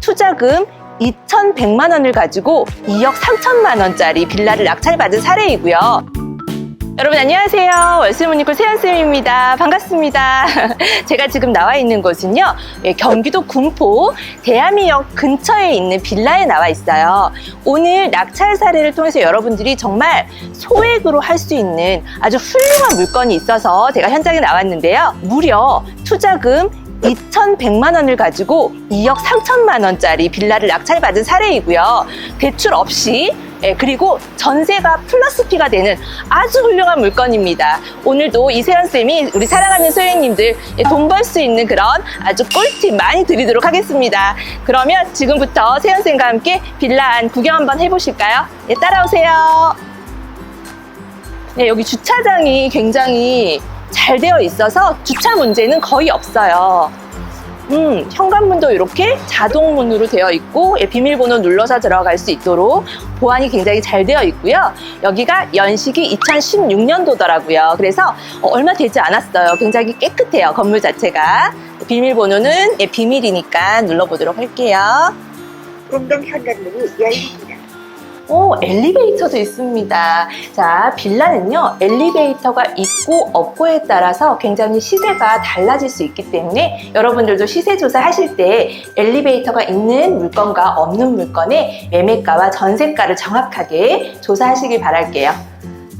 투자금 2,100만 원을 가지고 2억 3천만 원짜리 빌라를 낙찰받은 사례이고요. 여러분 안녕하세요. 월세모니콜 세연쌤입니다. 반갑습니다. 제가 지금 나와 있는 곳은요, 경기도 군포 대하미역 근처에 있는 빌라에 나와 있어요. 오늘 낙찰 사례를 통해서 여러분들이 정말 소액으로 할 수 있는 아주 훌륭한 물건이 있어서 제가 현장에 나왔는데요. 무려 투자금 2,100만 원을 가지고 2억 3천만 원짜리 빌라를 낙찰받은 사례이고요. 대출 없이, 그리고 전세가 플러스 P가 되는 아주 훌륭한 물건입니다. 오늘도 이세연쌤이 우리 사랑하는 소유님들 돈 벌 수 있는 그런 아주 꿀팁 많이 드리도록 하겠습니다. 그러면 지금부터 세연쌤과 함께 빌라 안 구경 한번 해보실까요? 따라오세요. 여기 주차장이 굉장히 잘 되어 있어서 주차 문제는 거의 없어요. 현관문도 이렇게 자동문으로 되어 있고, 비밀번호 눌러서 들어갈 수 있도록 보안이 굉장히 잘 되어 있고요. 여기가 연식이 2016년도더라고요. 그래서 얼마 되지 않았어요. 굉장히 깨끗해요, 건물 자체가. 비밀번호는 비밀이니까 눌러보도록 할게요. 공동 현관문이 열립니다. 엘리베이터도 있습니다. 자, 빌라는요, 엘리베이터가 있고 없고에 따라서 굉장히 시세가 달라질 수 있기 때문에 여러분들도 시세 조사 하실 때 엘리베이터가 있는 물건과 없는 물건의 매매가와 전세가를 정확하게 조사하시길 바랄게요.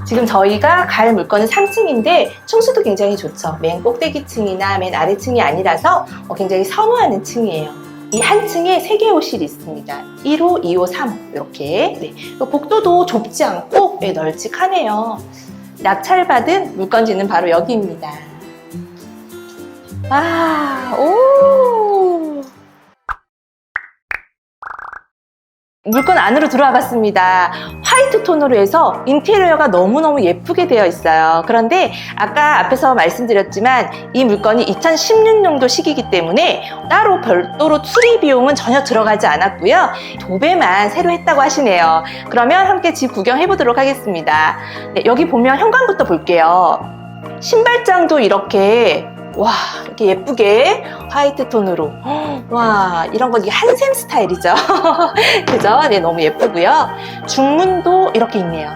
지금 저희가 갈 물건은 3층인데 층수도 굉장히 좋죠. 맨 꼭대기층이나 맨 아래층이 아니라서 굉장히 선호하는 층이에요. 이 한 층에 3개의 호실이 있습니다. 1호, 2호, 3호 이렇게. 복도도 좁지 않고 널찍하네요. 낙찰받은 물건지는 바로 여기입니다. 물건 안으로 들어와 봤습니다. 화이트 톤으로 해서 인테리어가 너무너무 예쁘게 되어 있어요. 그런데 아까 앞에서 말씀드렸지만 이 물건이 2016년도 시기이기 때문에 따로 별도로 수리 비용은 전혀 들어가지 않았고요. 도배만 새로 했다고 하시네요. 그러면 함께 집 구경해 보도록 하겠습니다. 여기 보면 현관부터 볼게요. 신발장도 이렇게 이렇게 예쁘게 화이트 톤으로. 이런 건 이게 한샘 스타일이죠. 그죠? 너무 예쁘고요. 중문도 이렇게 있네요.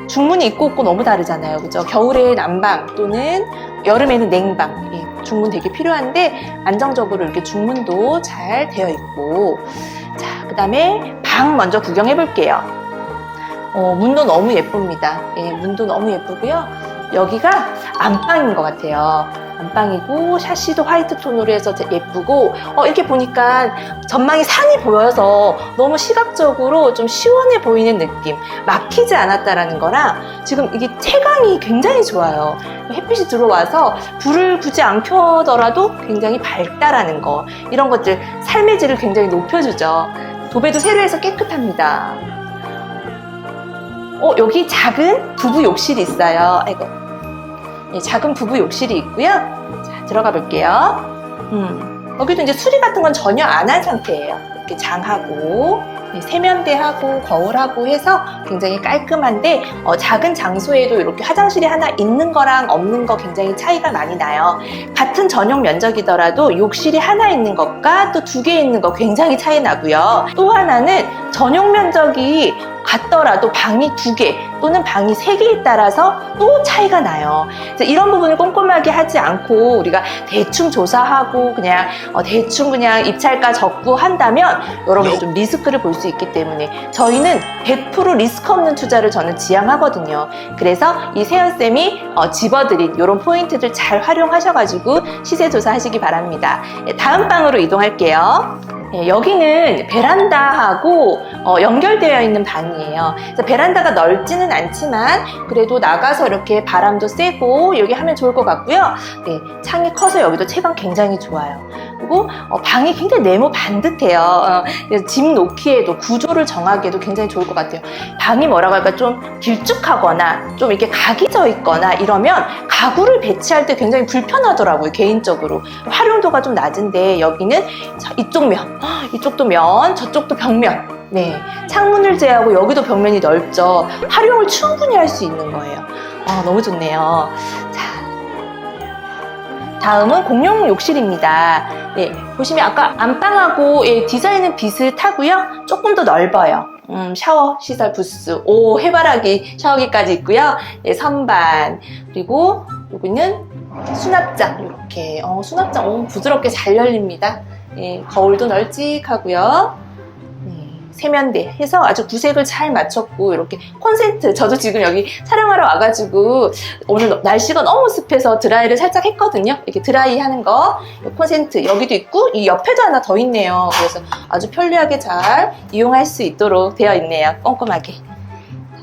중문이 있고 없고 너무 다르잖아요. 그죠? 겨울에 난방 또는 여름에는 냉방. 중문 되게 필요한데 안정적으로 이렇게 중문도 잘 되어 있고. 자, 그 다음에 방 먼저 구경해 볼게요. 문도 너무 예쁩니다. 문도 너무 예쁘고요. 여기가 안방인 것 같아요. 안방이고 샤시도 화이트 톤으로 해서 예쁘고, 이렇게 보니까 전망이 산이 보여서 너무 시각적으로 좀 시원해 보이는 느낌, 막히지 않았다라는 거랑 지금 이게 채광이 굉장히 좋아요. 햇빛이 들어와서 불을 굳이 안 켜더라도 굉장히 밝다라는 거, 이런 것들 삶의 질을 굉장히 높여주죠. 도배도 새로 해서 깨끗합니다. 여기 작은 부부 욕실이 있어요. 작은 부부 욕실이 있고요. 자, 들어가 볼게요. 여기도 이제 수리 같은 건 전혀 안 한 상태예요. 이렇게 장하고, 세면대하고, 거울하고 해서 굉장히 깔끔한데, 작은 장소에도 이렇게 화장실이 하나 있는 거랑 없는 거 굉장히 차이가 많이 나요. 같은 전용 면적이더라도 욕실이 하나 있는 것과 또 2개 있는 거 굉장히 차이 나고요. 또 하나는 전용 면적이 같더라도 방이 2개 또는 방이 3개에 따라서 또 차이가 나요. 그래서 이런 부분을 꼼꼼하게 하지 않고 우리가 대충 조사하고 대충 입찰가 적고 한다면 여러분들 좀 리스크를 볼 수 있기 때문에 저희는 100% 리스크 없는 투자를 저는 지향하거든요. 그래서 이 세연쌤이 집어드린 이런 포인트들 잘 활용하셔가지고 시세 조사하시기 바랍니다. 다음 방으로 이동할게요. 여기는 베란다하고 연결되어 있는 방이에요. 그래서 베란다가 넓지는 않지만 그래도 나가서 이렇게 바람도 쐬고 여기 하면 좋을 것 같고요. 창이 커서 여기도 채광 굉장히 좋아요. 그리고 방이 굉장히 네모 반듯해요. 그래서 짐 놓기에도 구조를 정하기에도 굉장히 좋을 것 같아요. 방이 뭐라고 할까, 좀 길쭉하거나 좀 이렇게 각이 져 있거나 이러면 가구를 배치할 때 굉장히 불편하더라고요. 개인적으로 활용도가 좀 낮은데 여기는 이쪽 면, 이쪽도 면, 저쪽도 벽면, 창문을 제외하고 여기도 벽면이 넓죠. 활용을 충분히 할 수 있는 거예요. 너무 좋네요. 자, 다음은 공용 욕실입니다. 네, 보시면 아까 안방하고 디자인은 비슷하고요. 조금 더 넓어요. 샤워 시설 부스, 해바라기 샤워기까지 있고요. 네, 선반, 그리고 여기는 수납장, 이렇게 수납장 부드럽게 잘 열립니다. 네, 거울도 널찍하고요. 세면대 해서 아주 구색을 잘 맞췄고, 이렇게 콘센트, 저도 지금 여기 촬영하러 와가지고 오늘 날씨가 너무 습해서 드라이를 살짝 했거든요. 이렇게 드라이 하는 거 콘센트 여기도 있고, 이 옆에도 하나 더 있네요. 그래서 아주 편리하게 잘 이용할 수 있도록 되어 있네요. 꼼꼼하게.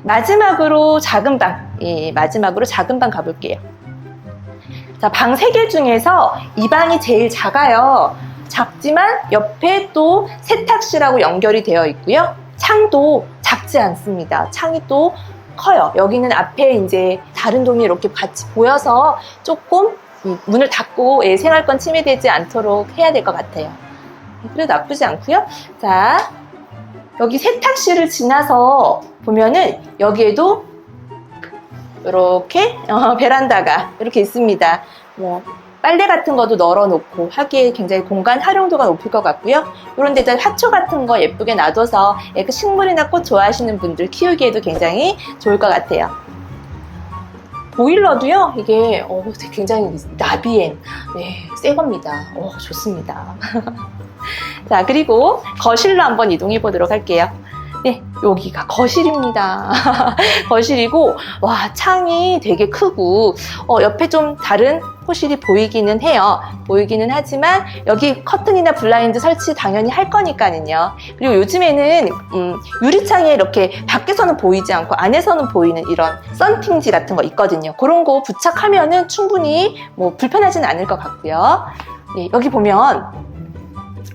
마지막으로 작은 방, 마지막으로 작은 방 가볼게요. 자, 방 3개 중에서 이 방이 제일 작아요. 작지만 옆에 또 세탁실하고 연결이 되어 있고요. 창도 작지 않습니다. 창이 또 커요. 여기는 앞에 이제 다른 동이 이렇게 같이 보여서 조금 문을 닫고 생활권 침해되지 않도록 해야 될 것 같아요. 그래도 나쁘지 않고요. 자, 여기 세탁실을 지나서 보면은 여기에도 이렇게 베란다가 이렇게 있습니다. 빨래 같은 것도 널어놓고 하기에 굉장히 공간 활용도가 높을 것 같고요. 이런 데다 화초 같은 거 예쁘게 놔둬서 식물이나 꽃 좋아하시는 분들 키우기에도 굉장히 좋을 것 같아요. 보일러도요, 이게 굉장히 나비엔 새 겁니다. 좋습니다. 자, 그리고 거실로 한번 이동해 보도록 할게요. 네, 여기가 거실입니다. 거실이고, 와, 창이 되게 크고, 옆에 좀 다른 호실이 보이기는 해요. 보이기는 하지만, 여기 커튼이나 블라인드 설치 당연히 할 거니까는요. 그리고 요즘에는, 유리창에 이렇게 밖에서는 보이지 않고 안에서는 보이는 이런 썬팅지 같은 거 있거든요. 그런 거 부착하면은 충분히 불편하지는 않을 것 같고요. 네, 여기 보면,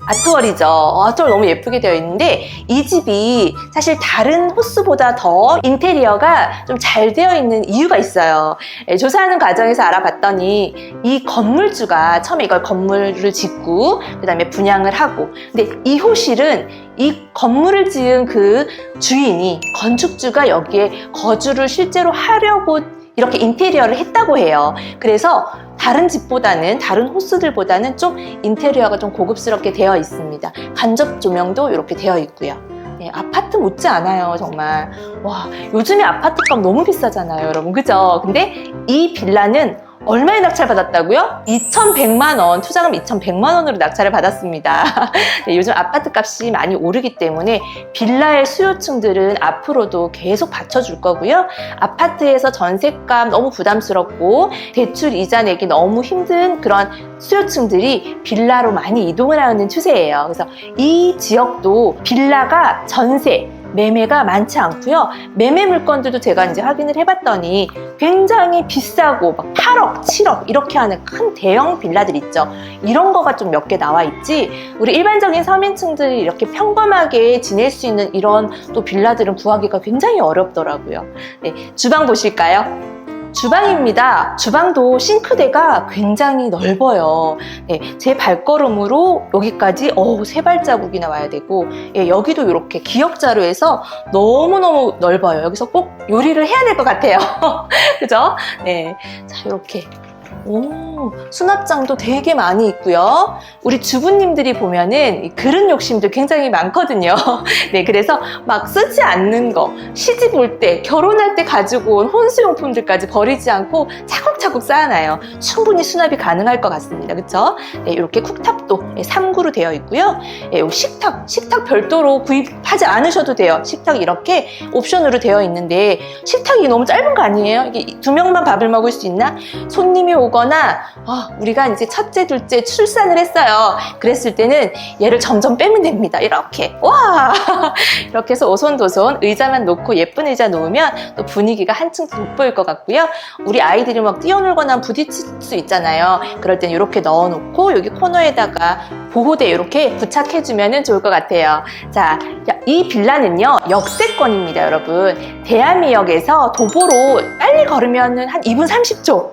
아트월이죠. 아트월 너무 예쁘게 되어 있는데 이 집이 사실 다른 호수보다 더 인테리어가 좀 잘 되어 있는 이유가 있어요. 조사하는 과정에서 알아봤더니 이 건물주가 처음에 이걸 건물을 짓고 그 다음에 분양을 하고, 근데 이 호실은 이 건물을 지은 그 주인이, 건축주가 여기에 거주를 실제로 하려고 이렇게 인테리어를 했다고 해요. 그래서 다른 집보다는, 다른 호수들보다는 좀 인테리어가 좀 고급스럽게 되어 있습니다. 간접 조명도 이렇게 되어 있고요. 네, 아파트 못지 않아요, 정말. 와, 요즘에 아파트값 너무 비싸잖아요, 여러분. 그죠? 근데 이 빌라는 얼마에 낙찰받았다고요? 2,100만 원, 투자금 2,100만 원으로 낙찰을 받았습니다. 네, 요즘 아파트 값이 많이 오르기 때문에 빌라의 수요층들은 앞으로도 계속 받쳐줄 거고요. 아파트에서 전세값 너무 부담스럽고 대출 이자 내기 너무 힘든 그런 수요층들이 빌라로 많이 이동을 하는 추세예요. 그래서 이 지역도 빌라가 전세, 매매가 많지 않고요. 매매 물건들도 제가 이제 확인을 해봤더니 굉장히 비싸고 막 8억, 7억 이렇게 하는 큰 대형 빌라들 있죠. 이런 거가 좀 몇 개 나와 있지, 우리 일반적인 서민층들이 이렇게 평범하게 지낼 수 있는 이런 또 빌라들은 구하기가 굉장히 어렵더라고요. 네, 주방 보실까요? 주방입니다. 주방도 싱크대가 굉장히 넓어요. 네, 제 발걸음으로 여기까지 3발자국이나 와야 되고, 여기도 이렇게 기역자로 해서 너무너무 넓어요. 여기서 꼭 요리를 해야 될 것 같아요. 그죠? 네, 자, 이렇게 수납장도 되게 많이 있고요. 우리 주부님들이 보면은 이 그릇 욕심도 굉장히 많거든요. 네, 그래서 막 쓰지 않는 거, 시집 올 때, 결혼할 때 가지고 온 혼수용품들까지 버리지 않고 차곡차곡 쌓아놔요. 충분히 수납이 가능할 것 같습니다. 그쵸? 네, 이렇게 쿡탑도 3구로 되어 있고요. 네, 식탁 별도로 구입하지 않으셔도 돼요. 식탁 이렇게 옵션으로 되어 있는데, 식탁이 너무 짧은 거 아니에요? 이게 2명만 밥을 먹을 수 있나? 손님이 오거나 우리가 이제 첫째, 둘째 출산을 했어요. 그랬을 때는 얘를 점점 빼면 됩니다. 이렇게 와 이렇게 해서 오손도손 의자만 놓고 예쁜 의자 놓으면 또 분위기가 한층 돋보일 것 같고요. 우리 아이들이 막 뛰어놀거나 부딪힐 수 있잖아요. 그럴 땐 이렇게 넣어놓고 여기 코너에다가 보호대 이렇게 부착해주면 좋을 것 같아요. 자, 이 빌라는요 역세권입니다, 여러분. 대한미역에서 도보로 빨리 걸으면 한 2분 30초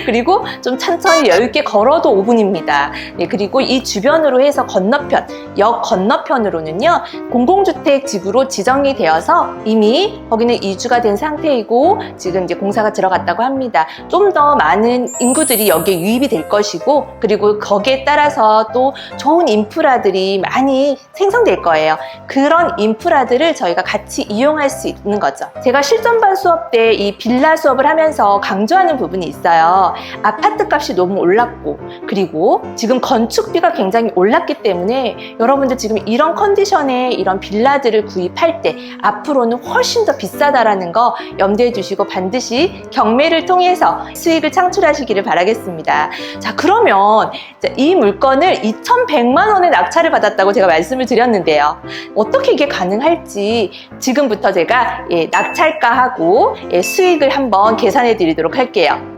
그리고 그리고 좀 천천히 여유 있게 걸어도 5분입니다. 네, 그리고 이 주변으로 해서 건너편, 역 건너편으로는요, 공공주택 지구로 지정이 되어서 이미 거기는 이주가 된 상태이고 지금 이제 공사가 들어갔다고 합니다. 좀 더 많은 인구들이 여기에 유입이 될 것이고, 그리고 거기에 따라서 또 좋은 인프라들이 많이 생성될 거예요. 그런 인프라들을 저희가 같이 이용할 수 있는 거죠. 제가 실전반 수업 때 이 빌라 수업을 하면서 강조하는 부분이 있어요. 아파트 값이 너무 올랐고, 그리고 지금 건축비가 굉장히 올랐기 때문에 여러분들 지금 이런 컨디션에 이런 빌라들을 구입할 때 앞으로는 훨씬 더 비싸다라는 거 염두에 두시고 반드시 경매를 통해서 수익을 창출하시기를 바라겠습니다. 자, 그러면 이 물건을 2,100만 원에 낙찰을 받았다고 제가 말씀을 드렸는데요. 어떻게 이게 가능할지 지금부터 제가 낙찰가하고 수익을 한번 계산해 드리도록 할게요.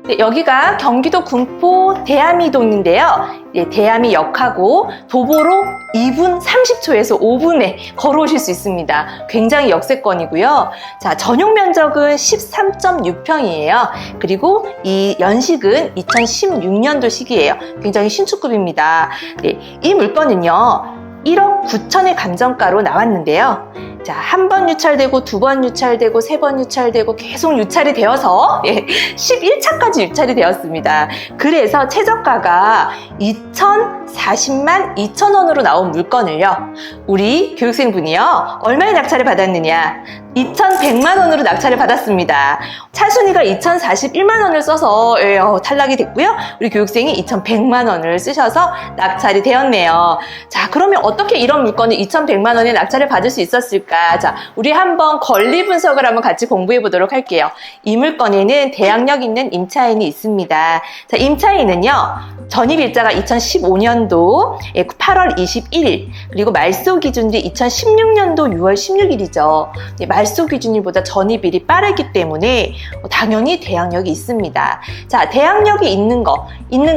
네, 여기가 경기도 군포 대암이동인데요. 대암이역하고 도보로 2분 30초에서 5분에 걸어오실 수 있습니다. 굉장히 역세권이고요. 자, 전용 면적은 13.6평이에요. 그리고 이 연식은 2016년도식이에요. 굉장히 신축급입니다. 네, 이 물건은요, 1억 9천의 감정가로 나왔는데요. 자, 한 번 유찰되고, 두 번 유찰되고, 세 번 유찰되고, 계속 유찰이 되어서 11차까지 유찰이 되었습니다. 그래서 최저가가 2,040만 2천 원으로 나온 물건을요, 우리 교육생분이요, 얼마에 낙찰을 받았느냐? 2,100만 원으로 낙찰을 받았습니다. 차순위가 2,041만 원을 써서 탈락이 됐고요. 우리 교육생이 2,100만 원을 쓰셔서 낙찰이 되었네요. 자, 그러면 어떻게 이런 물건을 2,100만 원에 낙찰을 받을 수 있었을까? 자, 우리 한번 권리 분석을 한번 같이 공부해 보도록 할게요. 이 물건에는 대항력 있는 임차인이 있습니다. 자, 임차인은요, 전입일자가 2015년도 8월 21일, 그리고 말소 기준일이 2016년도 6월 16일이죠. 말소 기준일보다 전입일이 빠르기 때문에 당연히 대항력이 있습니다. 자, 대항력이 있는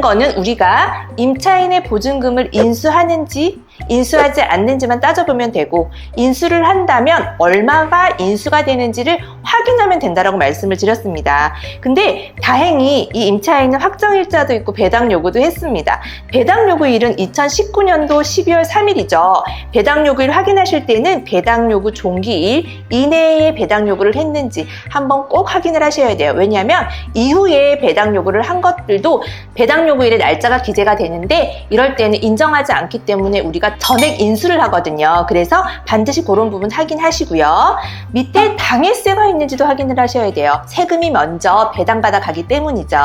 거는 우리가 임차인의 보증금을 인수하는지 인수하지 않는지만 따져보면 되고, 인수를 한다면 얼마가 인수가 되는지를 확인하면 된다라고 말씀을 드렸습니다. 근데 다행히 이 임차인은 확정일자도 있고 배당 요구도 했습니다. 배당 요구일은 2019년도 12월 3일이죠. 배당 요구일 확인하실 때는 배당 요구 종기일 이내에 배당 요구를 했는지 한번 꼭 확인을 하셔야 돼요. 왜냐하면 이후에 배당 요구를 한 것들도 배당 요구일의 날짜가 기재가 되는데, 이럴 때는 인정하지 않기 때문에 우리가 전액 인수를 하거든요. 그래서 반드시 그런 부분 확인하시고요. 밑에 당해세가 있는지도 확인을 하셔야 돼요. 세금이 먼저 배당받아 가기 때문이죠.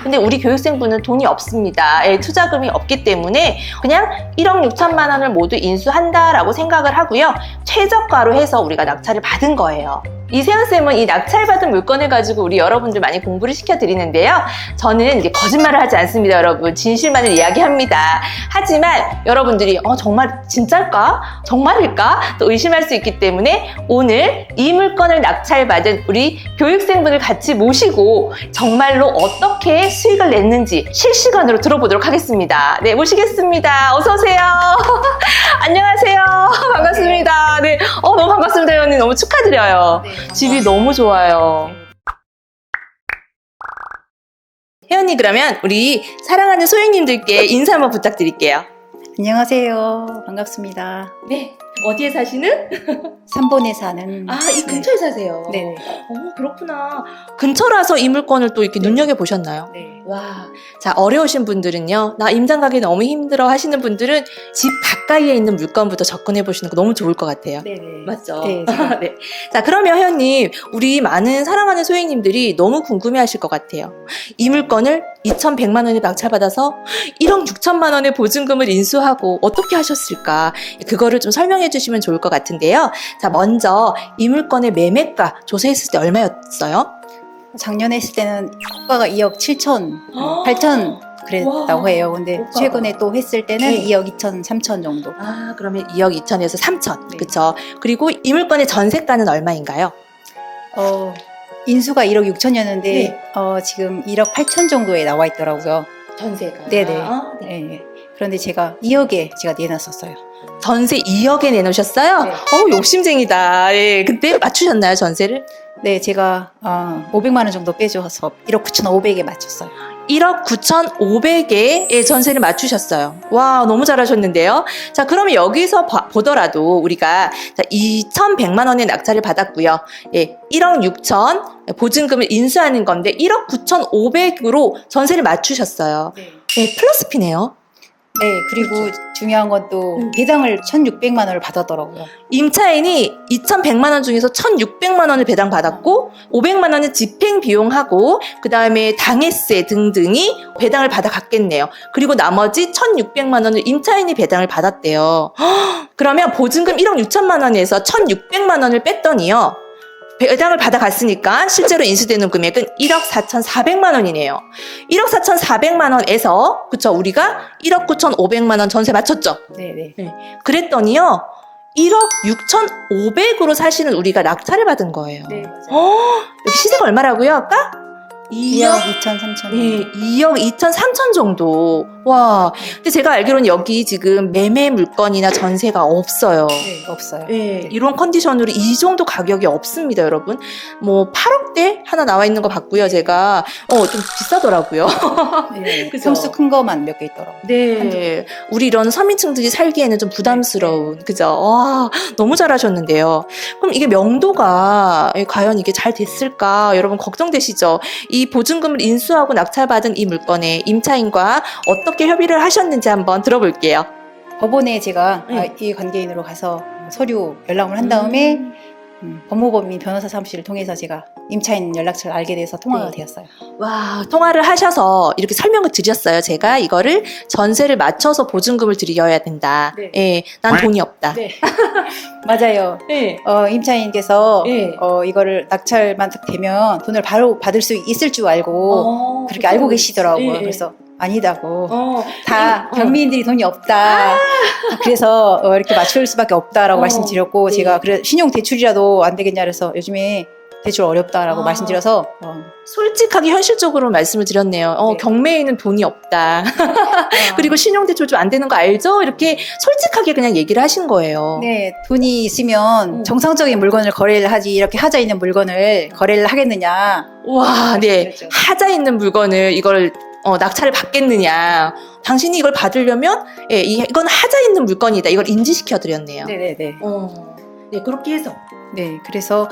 근데 우리 교육생분은 돈이 없습니다. 투자금이 없기 때문에 그냥 1억 6천만 원을 모두 인수한다라고 생각을 하고요. 최저가로 해서 우리가 낙찰을 받은 거예요. 이세연쌤은 이 낙찰받은 물건을 가지고 우리 여러분들 많이 공부를 시켜드리는데요. 저는 이제 거짓말을 하지 않습니다, 여러분. 진실만을 이야기합니다. 하지만 여러분들이 정말 진짜일까? 정말일까? 또 의심할 수 있기 때문에 오늘 이 물건을 낙찰받은 우리 교육생분을 같이 모시고 정말로 어떻게 수익을 냈는지 실시간으로 들어보도록 하겠습니다. 네, 모시겠습니다. 어서오세요. 안녕하세요. 반갑습니다. 네, 너무 반갑습니다, 회원님. 너무 축하드려요. 네. 집이 너무 좋아요. 혜연이, 그러면 우리 사랑하는 소유님들께 인사 한번 부탁드릴게요. 안녕하세요. 반갑습니다. 네. 어디에 사시는? 3번에 사는. 이 근처에 사세요. 네. 그렇구나. 근처라서 이 물건을 또 이렇게 눈여겨보셨나요? 네. 와. 자, 어려우신 분들은요, 나 임장 가기 너무 힘들어 하시는 분들은 집 가까이에 있는 물건부터 접근해 보시는 거 너무 좋을 것 같아요. 네네. 맞죠? 네. 네. 자, 그러면 회원님, 우리 많은 사랑하는 소행님들이 너무 궁금해 하실 것 같아요. 이 물건을 2,100만 원에 낙찰받아서 1억 6천만 원의 보증금을 인수하고 어떻게 하셨을까? 그거를 좀 설명해 주시면 좋을 것 같은데요. 자, 먼저 이 물건의 매매가 조사했을 때 얼마였어요? 작년에 했을 때는 호가가 2억 7천, 8천 그랬다고 해요. 근데 호가가. 최근에 또 했을 때는 네. 2억 2천, 3천 정도. 그러면 2억 2천에서 3천. 네. 그쵸? 그리고 이 물건의 전세가는 얼마인가요? 인수가 1억 6천이었는데 네. 지금 1억 8천 정도에 나와 있더라고요. 전세가. 네네. 네. 네. 그런데 제가 2억에 제가 내놨었어요. 전세 2억에 내놓으셨어요? 네. 욕심쟁이다. 예. 근데 맞추셨나요, 전세를? 네, 제가 500만 원 정도 빼줘서 1억 9,500에 맞췄어요. 1억 9,500개의 전세를 맞추셨어요. 와, 너무 잘하셨는데요. 자, 그러면 여기서 보더라도 우리가 2,100만 원의 낙찰을 받았고요. 예, 1억 6천 보증금을 인수하는 건데 1억 9,500으로 전세를 맞추셨어요. 예, 플러스 피네요. 네, 그리고 중요한 건 또 배당을 1,600만 원을 받았더라고요. 임차인이 2,100만 원 중에서 1,600만 원을 배당받았고 500만 원은 집행 비용하고 그 다음에 당해세 등등이 배당을 받아갔겠네요. 그리고 나머지 1,600만 원을 임차인이 배당을 받았대요. 그러면 보증금 1억 6천만 원에서 1,600만 원을 뺐더니요. 배당을 받아갔으니까 실제로 인수되는 금액은 1억 4,400만 원이네요. 1억 4,400만 원에서 그쵸, 우리가 1억 9,500만 원 전세 맞췄죠? 네. 그랬더니요. 1억 6,500으로 사실은 우리가 낙찰을 받은 거예요. 네, 맞아요. 여기 시세가 얼마라고요, 아까? 2억 2천 3천. 네, 2억 2천 3천 정도. 와. 근데 제가 알기로는 여기 지금 매매 물건이나 전세가 없어요. 네, 없어요. 네, 이런 컨디션으로 이 정도 가격이 없습니다, 여러분. 뭐 8억대 하나 나와 있는 거 봤고요, 제가. 좀 비싸더라고요. 네, 그죠? 평수 큰 거만 몇 개 있더라고요. 네. 우리 이런 서민층들이 살기에는 좀 부담스러운, 그죠? 와, 너무 잘하셨는데요. 그럼 이게 명도가 과연 이게 잘 됐을까? 여러분 걱정되시죠? 이 보증금을 인수하고 낙찰받은 이 물건에 임차인과 어떻게 협의를 하셨는지 한번 들어볼게요. 법원에 제가 네. 이 관계인으로 가서 서류 연락을 한 다음에 법무법인 변호사 사무실을 통해서 제가 임차인 연락처를 알게 돼서 통화가 네. 되었어요. 와, 통화를 하셔서 이렇게 설명을 드렸어요. 제가 이거를 전세를 맞춰서 보증금을 드려야 된다. 네. 예, 난 돈이 없다. 네. 맞아요. 네. 임차인께서 네. 이거를 낙찰만 딱 되면 돈을 바로 받을 수 있을 줄 알고 그렇게 알고 계시더라고요. 네. 그래서 아니다고. 어, 다 경미인들이 돈이 없다. 그래서 이렇게 맞출 수밖에 없다라고 말씀드렸고 네. 제가 그래 신용 대출이라도 안 되겠냐 그래서 요즘에 대출 어렵다라고 말씀드려서 솔직하게 현실적으로 말씀을 드렸네요. 네. 경매에는 돈이 없다. 그리고 신용대출 좀 안 되는 거 알죠? 이렇게 솔직하게 그냥 얘기를 하신 거예요. 네, 돈이 있으면 정상적인 물건을 거래를 하지 이렇게 하자 있는 물건을 거래를 하겠느냐. 와, 네. 그렇죠. 하자 있는 물건을 이걸 낙찰을 받겠느냐. 당신이 이걸 받으려면 이건 하자 있는 물건이다. 이걸 인지시켜 드렸네요. 네네네. 네, 그렇게 해서. 네, 그래서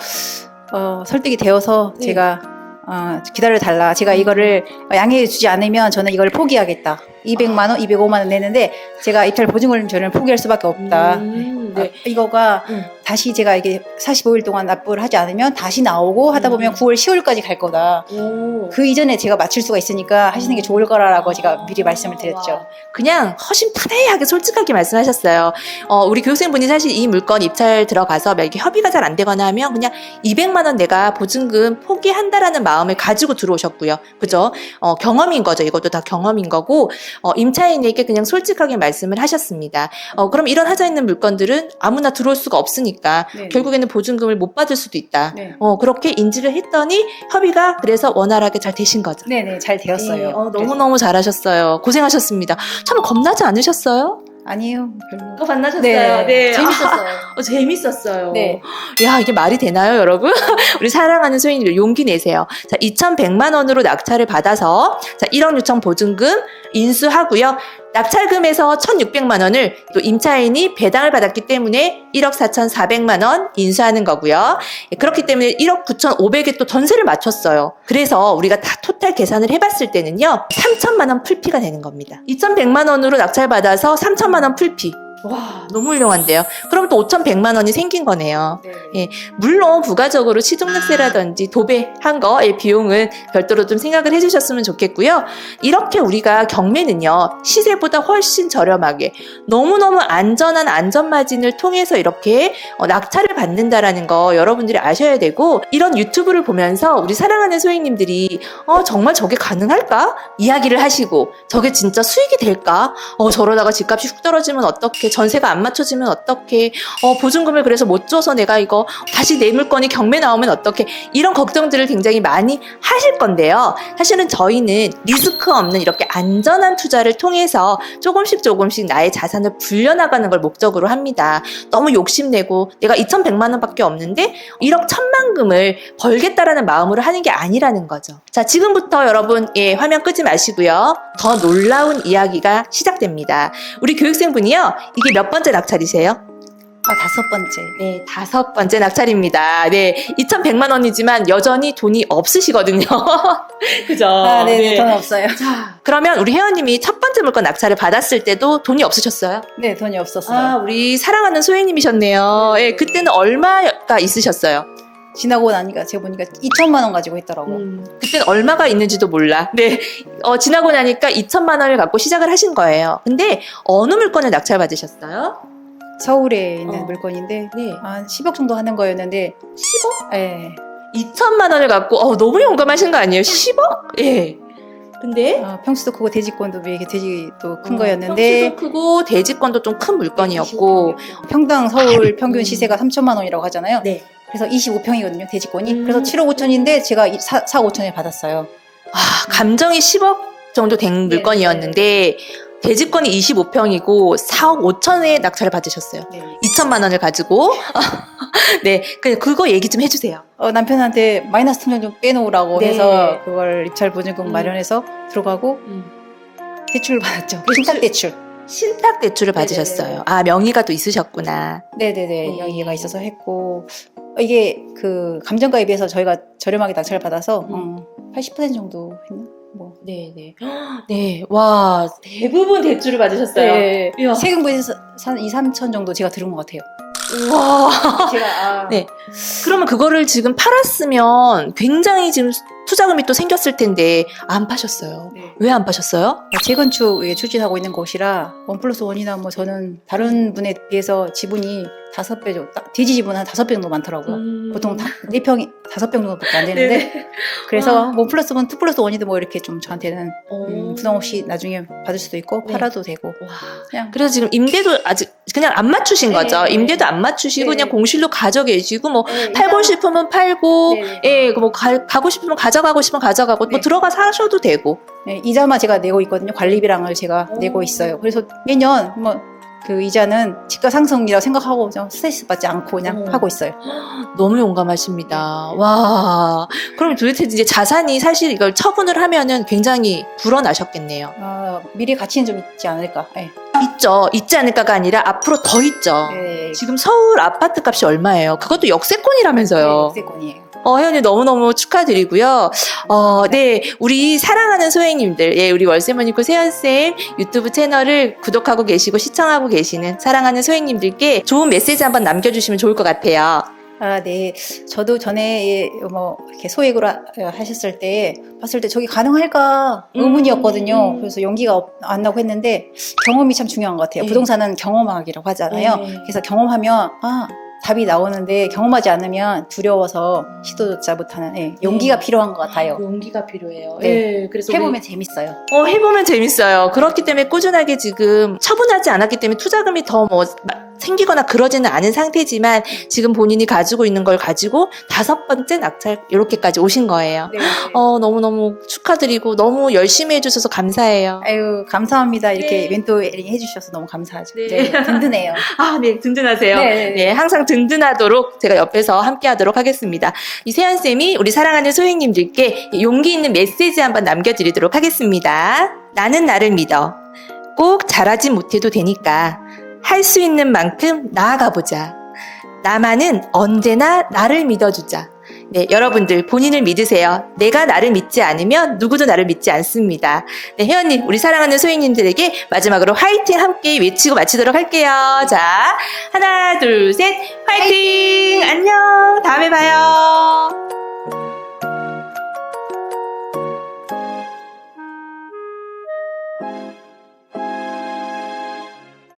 설득이 되어서 네. 제가 기다려달라. 제가 이거를 양해해 주지 않으면 저는 이걸 포기하겠다. 200만 원, 205만 원 내는데 제가 입찰 보증금을 저는 포기할 수밖에 없다. 네. 이거가 다시 제가 이게 45일 동안 납부를 하지 않으면 다시 나오고 하다 보면 9월, 10월까지 갈 거다. 그 이전에 제가 맞출 수가 있으니까 하시는 게 좋을 거라고 제가 미리 말씀을 드렸죠. 그냥 허심탄회하게 솔직하게 말씀하셨어요. 우리 교육생분이 사실 이 물건 입찰 들어가서 이렇게 협의가 잘 안 되거나 하면 그냥 200만 원 내가 보증금 포기한다라는 마음을 가지고 들어오셨고요. 그죠? 경험인 거죠. 이것도 다 경험인 거고 임차인에게 그냥 솔직하게 말씀을 하셨습니다. 그럼 이런 하자 있는 물건들은 아무나 들어올 수가 없으니까 네. 결국에는 보증금을 못 받을 수도 있다. 네. 그렇게 인지를 했더니 협의가 그래서 원활하게 잘 되신 거죠. 네네, 잘 되었어요. 너무너무 잘하셨어요. 고생하셨습니다. 처음에 겁나지 않으셨어요? 아니에요, 별로. 그거 만나셨어요? 네, 재밌었어요. 재밌었어요. 네. 야, 이게 말이 되나요, 여러분? 우리 사랑하는 소인들 용기 내세요. 자, 2,100만 원으로 낙찰을 받아서 1억 6천 보증금 인수하고요. 낙찰금에서 1,600만 원을 또 임차인이 배당을 받았기 때문에 1억 4,400만 원 인수하는 거고요. 그렇기 때문에 1억 9,500에 또 전세를 맞췄어요. 그래서 우리가 다 토탈 계산을 해봤을 때는요. 3천만 원 풀피가 되는 겁니다. 2,100만 원으로 낙찰받아서 3천만 원 풀피. 와, 너무 훌륭한데요. 그럼 또 5,100만 원이 생긴 거네요. 예, 물론 부가적으로 취득세라든지 도배한 거의 비용은 별도로 좀 생각을 해주셨으면 좋겠고요. 이렇게 우리가 경매는요, 시세보다 훨씬 저렴하게 너무너무 안전한 안전마진을 통해서 이렇게 낙찰을 받는다라는 거 여러분들이 아셔야 되고, 이런 유튜브를 보면서 우리 사랑하는 소행님들이 정말 저게 가능할까? 이야기를 하시고 저게 진짜 수익이 될까? 저러다가 집값이 훅 떨어지면 어떡해? 어떡해? 전세가 안 맞춰지면 어떡해? 보증금을 그래서 못 줘서 내가 이거 다시 내 물건이 경매 나오면 어떡해? 이런 걱정들을 굉장히 많이 하실 건데요. 사실은 저희는 리스크 없는 이렇게 안전한 투자를 통해서 조금씩 나의 자산을 불려나가는 걸 목적으로 합니다. 너무 욕심내고 내가 2,100만 원밖에 없는데 1억 1,000만금을 벌겠다라는 마음으로 하는 게 아니라는 거죠. 자, 지금부터 여러분 화면 끄지 마시고요. 더 놀라운 이야기가 시작됩니다. 우리 교육생분이요. 이게 몇 번째 낙찰이세요? 5번째. 네, 5번째 낙찰입니다. 네, 2,100만 원이지만 여전히 돈이 없으시거든요. 그죠? 네, 돈 없어요. 자, 그러면 우리 회원님이 첫 번째 물건 낙찰을 받았을 때도 돈이 없으셨어요? 네, 돈이 없었어요. 아, 우리 사랑하는 소혜님이셨네요. 예, 그때는 얼마가 있으셨어요? 지나고 나니까 제가 보니까 2천만 원 가지고 있더라고. 그때는 얼마가 있는지도 몰라. 네, 지나고 나니까 2천만 원을 갖고 시작을 하신 거예요. 근데 어느 물건을 낙찰 받으셨어요? 서울에 있는 물건인데 네. 한 10억 정도 하는 거였는데 10억? 네. 2천만 원을 갖고 너무 용감하신 거 아니에요? 10억? 예. 근데 평수도 크고 대지권도 이게 대지도 큰 거였는데 평수도 크고 대지권도 좀 큰 물건이었고 평당 서울 평균 시세가 3천만 원이라고 하잖아요. 네. 그래서 25평이거든요, 대지권이. 그래서 7억 5천인데 제가 4억 5천에 받았어요. 감정이 10억 정도 된 물건이었는데 대지권이 25평이고 4억 5천에 낙찰을 받으셨어요. 네. 2천만 원을 가지고. 네, 그거 얘기 좀 해주세요. 남편한테 마이너스 통장 좀 빼놓으라고 네. 해서 그걸 입찰 보증금 마련해서 들어가고 대출을 받았죠. 신탁 대출. 신탁 대출을 받으셨어요. 아, 명의가 또 있으셨구나. 네네네. 여기가 있어서 했고 이게 그 감정가에 비해서 저희가 저렴하게 낙찰을 받아서 80% 정도 했나? 뭐. 네네. 네, 와, 대부분 대출을 받으셨어요. 네. 이야. 세금부에서 한 2, 3천 정도 제가 들은 것 같아요. 와. 제가 네. 그러면 그거를 지금 팔았으면 굉장히 지금 투자금이 또 생겼을 텐데 안 파셨어요. 네. 왜 안 파셨어요? 재건축 추진하고 있는 곳이라 1+1이나 뭐 저는 다른 분에 비해서 지분이 5배, 대지 지분 한 5배 정도 많더라고요. 보통 4평이 5평 정도밖에 안 되는데 네네. 그래서 와. 뭐 플러스1, 2+1이든 뭐 이렇게 좀 저한테는 부담 없이 나중에 받을 수도 있고 네. 팔아도 되고 와. 그냥 그래서 지금 임대도 아직 그냥 안 맞추신 거죠. 네. 임대도 안 맞추시고 네. 그냥 공실로 가져 계시고 뭐 네, 팔고 싶으면 팔고 네. 예, 뭐 가고 싶으면 가져가고 싶으면 가져가고 뭐 네. 들어가 사셔도 되고. 네, 이자만 제가 내고 있거든요. 관리비랑을 제가 내고 있어요. 그래서 매년 뭐 그 이자는 집가 상승이라고 생각하고 좀 스트레스 받지 않고 그냥 하고 있어요. 너무 용감하십니다. 와. 그럼 도대체 이제 자산이 사실 이걸 처분을 하면은 굉장히 불어나셨겠네요. 미래 가치는 좀 있지 않을까. 네. 있죠. 있지 않을까가 아니라 앞으로 더 있죠. 네. 지금 서울 아파트 값이 얼마예요? 그것도 역세권이라면서요. 역세권이에요. 회원님 너무너무 축하드리고요. 네. 우리 사랑하는 소행님들, 예, 우리 월세모니코 세연쌤 유튜브 채널을 구독하고 계시고 시청하고 계시는 사랑하는 소행님들께 좋은 메시지 한번 남겨주시면 좋을 것 같아요. 네. 저도 전에 뭐 이렇게 소액으로 하셨을 때 봤을 때 저게 가능할까 의문이었거든요. 그래서 용기가 안 나고 했는데 경험이 참 중요한 것 같아요. 네. 부동산은 경험하기라고 하잖아요. 네. 그래서 경험하면 답이 나오는데 경험하지 않으면 두려워서 시도조차 못하는 용기가 필요한 것 같아요. 용기가 필요해요. 네. 예, 그래서 해보면 재밌어요. 해보면 재밌어요. 그렇기 때문에 꾸준하게 지금 처분하지 않았기 때문에 투자금이 더 뭐 생기거나 그러지는 않은 상태지만 지금 본인이 가지고 있는 걸 가지고 5번째 낙찰 이렇게까지 오신 거예요. 네. 너무너무 축하드리고 너무 열심히 해주셔서 감사해요. 아유, 감사합니다. 이렇게 네. 멘토링 해주셔서 너무 감사하죠. 네. 네, 든든해요. 네, 든든하세요. 네. 네, 항상 든든하도록 제가 옆에서 함께 하도록 하겠습니다. 이 세연쌤이 우리 사랑하는 소행님들께 용기 있는 메시지 한번 남겨드리도록 하겠습니다. 나는 나를 믿어. 꼭 잘하지 못해도 되니까 할 수 있는 만큼 나아가보자. 나만은 언제나 나를 믿어주자. 네, 여러분들 본인을 믿으세요. 내가 나를 믿지 않으면 누구도 나를 믿지 않습니다. 네, 회원님, 우리 사랑하는 소행님들에게 마지막으로 화이팅 함께 외치고 마치도록 할게요. 자, 하나, 둘, 셋, 화이팅! 안녕! 다음에 봐요.